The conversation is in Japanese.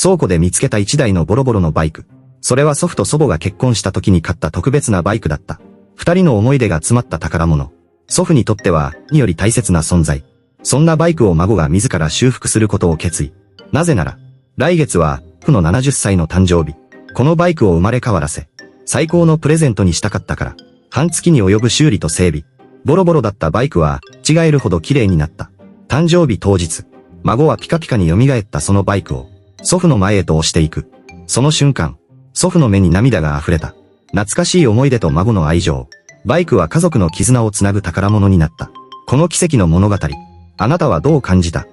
倉庫で見つけた一台のボロボロのバイク。それは祖父と祖母が結婚した時に買った特別なバイクだった。二人の思い出が詰まった宝物。祖父にとっては、により大切な存在。そんなバイクを孫が自ら修復することを決意。なぜなら、来月は、父の70歳の誕生日。このバイクを生まれ変わらせ、最高のプレゼントにしたかったから。半月に及ぶ修理と整備。ボロボロだったバイクは、違えるほど綺麗になった。誕生日当日、孫はピカピカに蘇ったそのバイクを、祖父の前へと押していく。その瞬間、祖父の目に涙が溢れた。懐かしい思い出と孫の愛情。バイクは家族の絆をつなぐ宝物になった。この奇跡の物語。あなたはどう感じた？